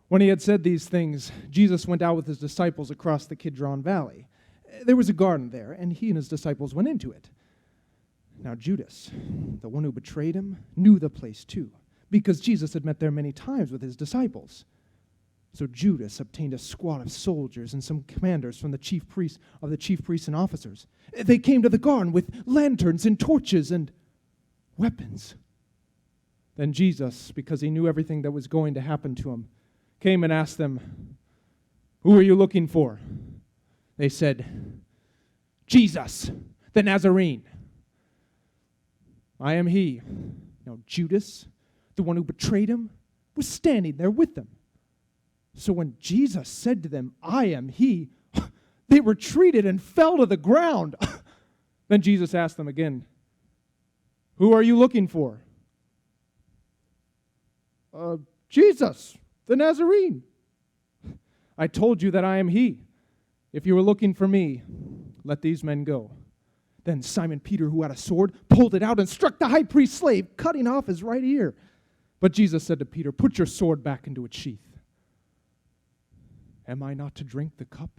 When he had said these things, Jesus went out with his disciples across the Kidron Valley. There was a garden there, and he and his disciples went into it. Now Judas, the one who betrayed him, knew the place too, because Jesus had met there many times with his disciples. So Judas obtained a squad of soldiers and some commanders from the chief priests and officers. They came to the garden with lanterns and torches and weapons. Then Jesus, because he knew everything that was going to happen to him, came and asked them, "Who are you looking for?" They said, "Jesus, the Nazarene." "I am he." Now Judas, the one who betrayed him, was standing there with them. So when Jesus said to them, "I am he," they retreated and fell to the ground. Then Jesus asked them again, "Who are you looking for?" "Jesus, the Nazarene." "I told you that I am he. If you were looking for me, let these men go." Then Simon Peter, who had a sword, pulled it out and struck the high priest's slave, cutting off his right ear. But Jesus said to Peter, "Put your sword back into its sheath. Am I not to drink the cup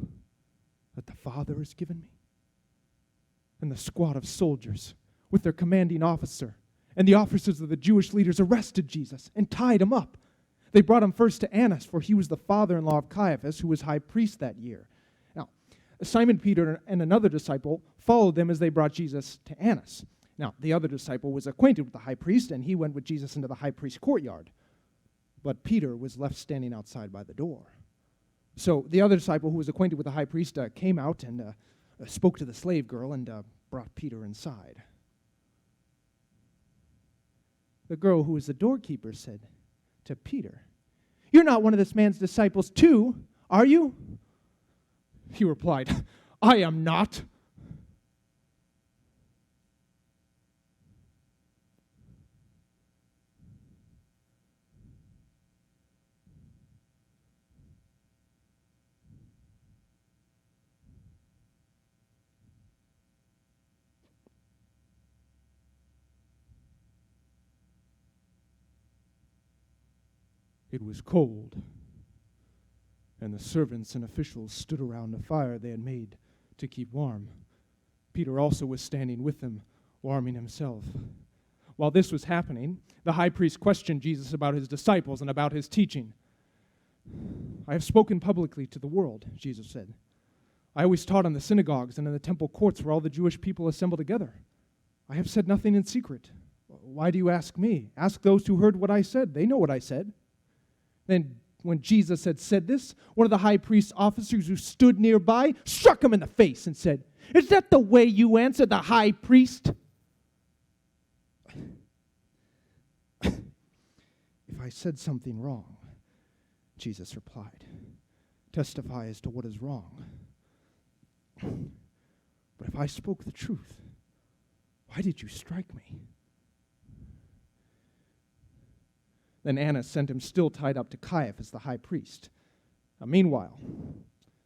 that the Father has given me?" And the squad of soldiers, with their commanding officer and the officers of the Jewish leaders, arrested Jesus and tied him up. They brought him first to Annas, for he was the father-in-law of Caiaphas, who was high priest that year. Now, Simon Peter and another disciple followed them as they brought Jesus to Annas. Now, the other disciple was acquainted with the high priest, and he went with Jesus into the high priest's courtyard. But Peter was left standing outside by the door. So the other disciple, who was acquainted with the high priest, came out and spoke to the slave girl and brought Peter inside. The girl, who was the doorkeeper, said to Peter, "You're not one of this man's disciples too, are you?" He replied, "I am not." It was cold, and the servants and officials stood around the fire they had made to keep warm. Peter also was standing with them, warming himself. While this was happening, the high priest questioned Jesus about his disciples and about his teaching. "I have spoken publicly to the world," Jesus said. "I always taught in the synagogues and in the temple courts where all the Jewish people assemble together. I have said nothing in secret. Why do you ask me? Ask those who heard what I said. They know what I said." Then when Jesus had said this, one of the high priest's officers who stood nearby struck him in the face and said, "Is that the way you answer the high priest?" "If I said something wrong," Jesus replied, "testify as to what is wrong. But if I spoke the truth, why did you strike me?" Then Annas sent him still tied up to Caiaphas, the high priest. Meanwhile,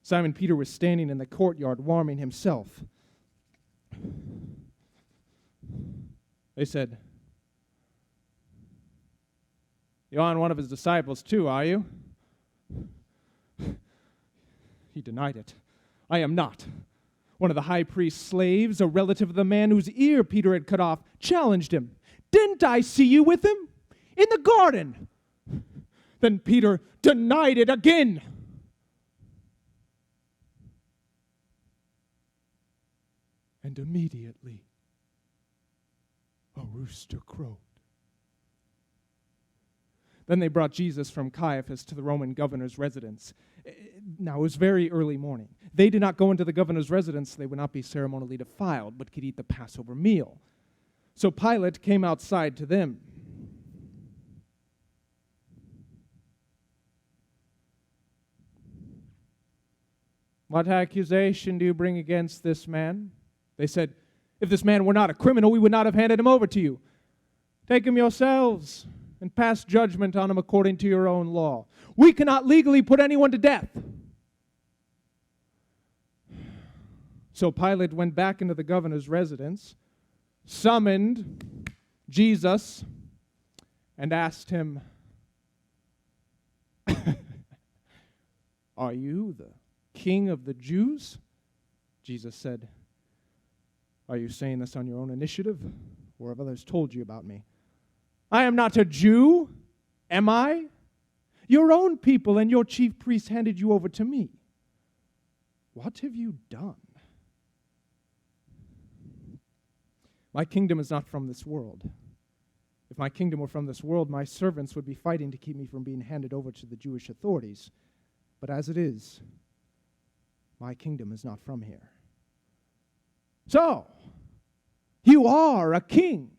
Simon Peter was standing in the courtyard warming himself. They said, "You aren't one of his disciples too, are you?" He denied it. "I am not." One of the high priest's slaves, a relative of the man whose ear Peter had cut off, challenged him. "Didn't I see you with him in the garden?" Then Peter denied it again. And immediately a rooster crowed. Then they brought Jesus from Caiaphas to the Roman governor's residence. Now it was very early morning. They did not go into the governor's residence so they would not be ceremonially defiled, but could eat the Passover meal. So Pilate came outside to them. "What accusation do you bring against this man?" They said, "If this man were not a criminal, we would not have handed him over to you. Take him yourselves and pass judgment on him according to your own law. We cannot legally put anyone to death." So Pilate went back into the governor's residence, summoned Jesus, and asked him, "Are you the King of the Jews?" Jesus said, "Are you saying this on your own initiative, or have others told you about me? I am not a Jew, am I? Your own people and your chief priests handed you over to me. What have you done? My kingdom is not from this world. If my kingdom were from this world, my servants would be fighting to keep me from being handed over to the Jewish authorities. But as it is, my kingdom is not from here." "So, you are a king,"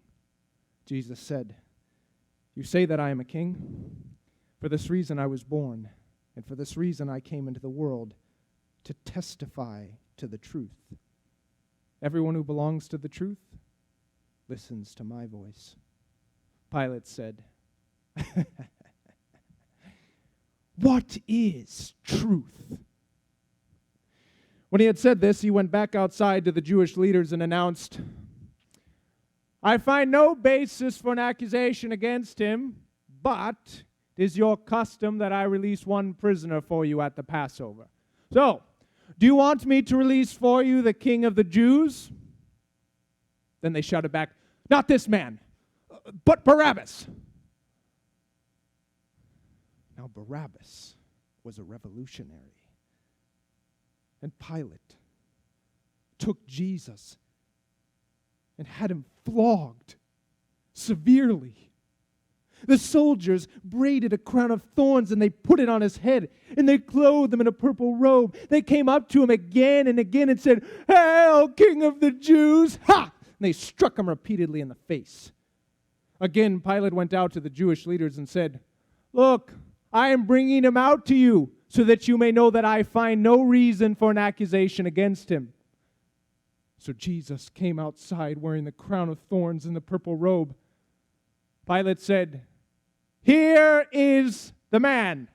Jesus said. "You say that I am a king? For this reason I was born, and for this reason I came into the world, to testify to the truth. Everyone who belongs to the truth listens to my voice." Pilate said, "What is truth?" When he had said this, he went back outside to the Jewish leaders and announced, "I find no basis for an accusation against him, but it is your custom that I release one prisoner for you at the Passover. So, do you want me to release for you the King of the Jews?" Then they shouted back, "Not this man, but Barabbas." Now Barabbas was a revolutionary. And Pilate took Jesus and had him flogged severely. The soldiers braided a crown of thorns and they put it on his head, and they clothed him in a purple robe. They came up to him again and again and said, "Hail, King of the Jews!" Ha! And they struck him repeatedly in the face. Again, Pilate went out to the Jewish leaders and said, "Look, I am bringing him out to you so that you may know that I find no reason for an accusation against him." So Jesus came outside wearing the crown of thorns and the purple robe. Pilate said, "Here is the man."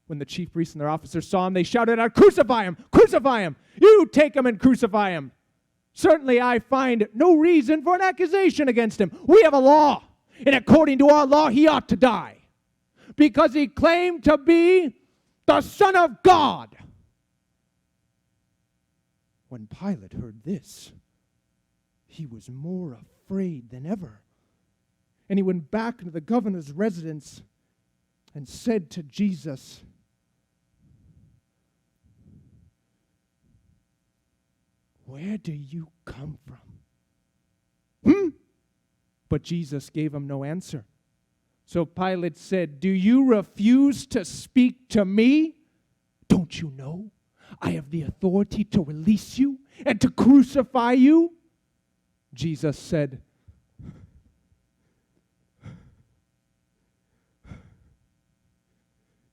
When the chief priests and their officers saw him, they shouted out, "Crucify him! Crucify him! You take him and crucify him! Certainly I find no reason for an accusation against him. We have a law, and according to our law, he ought to die, because he claimed to be the Son of God." When Pilate heard this, he was more afraid than ever. And he went back into the governor's residence and said to Jesus, "Where do you come from?" But Jesus gave him no answer. So Pilate said, "Do you refuse to speak to me? Don't you know I have the authority to release you and to crucify you?" Jesus said,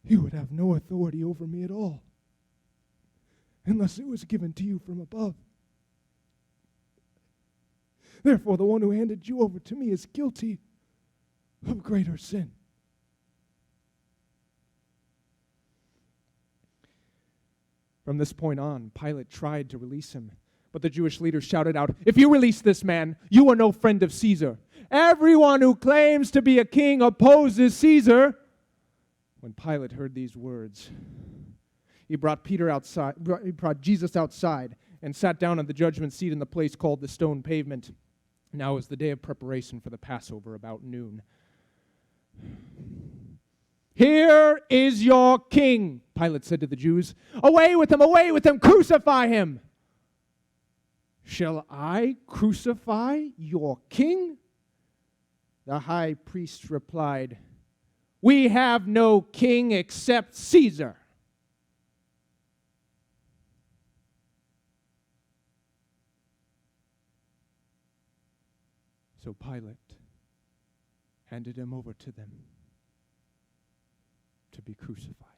"You would have no authority over me at all unless it was given to you from above. Therefore, the one who handed you over to me is guilty of greater sin." From this point on, Pilate tried to release him, but the Jewish leaders shouted out, "If you release this man, you are no friend of Caesar. Everyone who claims to be a king opposes Caesar." When Pilate heard these words, he brought Jesus outside and sat down on the judgment seat in the place called the Stone Pavement. Now was the day of preparation for the Passover, about noon. "Here is your king," Pilate said to the Jews. Away with him, crucify him." "Shall I crucify your king?" The high priest replied, "We have no king except Caesar." So Pilate handed him over to them to be crucified.